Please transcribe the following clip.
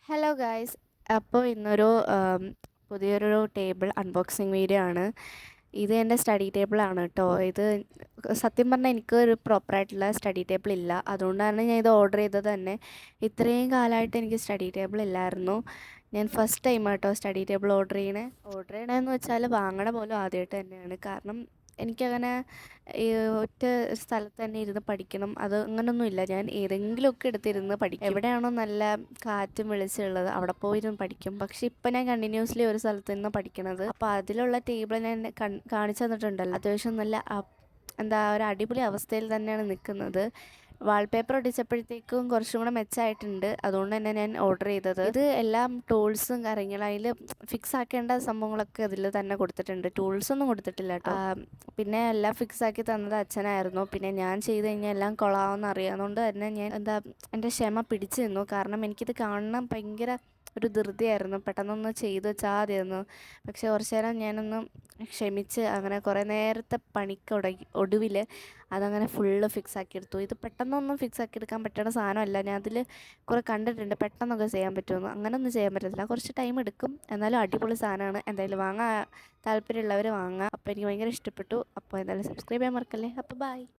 Hello guys. അപ്പോൾ ഇന്നൊരു പുതിയൊരു ടേബിൾ അൺബോക്സിങ് വീഡിയോ ആണ്. ഇത് എൻ്റെ സ്റ്റഡി ടേബിളാണ് കേട്ടോ. ഇത് സത്യം പറഞ്ഞാൽ എനിക്ക് ഒരു പ്രോപ്പറായിട്ടുള്ള സ്റ്റഡി ടേബിൾ ഇല്ല. അതുകൊണ്ടാണ് ഞാൻ ഇത് ഓർഡർ ചെയ്തത് തന്നെ. ഇത്രയും കാലമായിട്ട് എനിക്ക് സ്റ്റഡി ടേബിൾ ഇല്ലായിരുന്നു. ഞാൻ ഫസ്റ്റ് ടൈം കേട്ടോ സ്റ്റഡി ടേബിൾ ഓർഡർ ചെയ്യണമെന്ന് വെച്ചാൽ വാങ്ങണ പോലും ആദ്യമായിട്ട് തന്നെയാണ്. കാരണം എനിക്കങ്ങനെ ഈ ഒറ്റ സ്ഥലത്ത് തന്നെ ഇരുന്ന് പഠിക്കണം അത് അങ്ങനൊന്നുമില്ല. ഞാൻ ഏതെങ്കിലുമൊക്കെ എടുത്തിരുന്ന് പഠിക്കും. എവിടെയാണോ നല്ല കാറ്റും വെളിച്ചമുള്ളത് അവിടെ പോയിരുന്ന് പഠിക്കും. പക്ഷെ ഇപ്പം ഞാൻ കണ്ടിന്യൂസ്ലി ഒരു സ്ഥലത്ത് നിന്ന് പഠിക്കണത്. അപ്പോൾ അതിലുള്ള ടേബിൾ ഞാൻ കാണിച്ചു തന്നിട്ടുണ്ടല്ലോ, അത്യാവശ്യം നല്ല എന്താ ഒരു അടിപൊളി അവസ്ഥയിൽ തന്നെയാണ് നിൽക്കുന്നത്. വാൾപേപ്പർ ഒട്ടിച്ചപ്പോഴത്തേക്കും കുറച്ചും കൂടെ മെച്ചമായിട്ടുണ്ട്. അതുകൊണ്ട് തന്നെ ഞാൻ ഓർഡർ ചെയ്തത്. ഇത് എല്ലാം ടൂൾസും കാര്യങ്ങളും അതിൽ ഫിക്സ് ആക്കേണ്ട സംഭവങ്ങളൊക്കെ അതിൽ തന്നെ കൊടുത്തിട്ടുണ്ട്. ടൂൾസൊന്നും കൊടുത്തിട്ടില്ല കേട്ടോ. പിന്നെ എല്ലാം ഫിക്സ് ആക്കി തന്നത് അച്ഛനായിരുന്നു. പിന്നെ ഞാൻ ചെയ്ത് കഴിഞ്ഞാൽ എല്ലാം കൊള്ളാമെന്ന് അറിയാവുന്നതുകൊണ്ട് തന്നെ ഞാൻ എൻ്റെ ക്ഷമ പിടിച്ചു നിന്നു. കാരണം എനിക്കിത് കാണണം ഭയങ്കര ഒരു ധൃതിയായിരുന്നു. പെട്ടെന്നൊന്ന് ചെയ്ത് വെച്ചാൽ മതിയായിരുന്നു. പക്ഷേ കുറച്ച് നേരം ഞാനൊന്ന് ക്ഷമിച്ച് അങ്ങനെ കുറേ നേരത്തെ ഒടുവിൽ അതങ്ങനെ ഫുള്ള് ഫിക്സ് ആക്കിയെടുത്തു. ഇത് പെട്ടെന്നൊന്നും ഫിക്സ് ആക്കിയെടുക്കാൻ പറ്റുന്ന സാധനമല്ല. ഞാൻ അതിൽ കുറേ കണ്ടിട്ടുണ്ട് പെട്ടെന്നൊക്കെ ചെയ്യാൻ പറ്റുമെന്ന്. അങ്ങനെയൊന്നും ചെയ്യാൻ പറ്റത്തില്ല, കുറച്ച് ടൈം എടുക്കും. എന്നാലും അടിപൊളി സാധനമാണ്. എന്തായാലും വാങ്ങാൻ താല്പര്യമുള്ളവർ വാങ്ങുക. അപ്പോൾ എനിക്ക് ഭയങ്കര ഇഷ്ടപ്പെട്ടു. അപ്പോൾ എന്തായാലും സബ്സ്ക്രൈബ് ചെയ്യാൻ മറക്കല്ലേ. അപ്പോൾ ബൈ.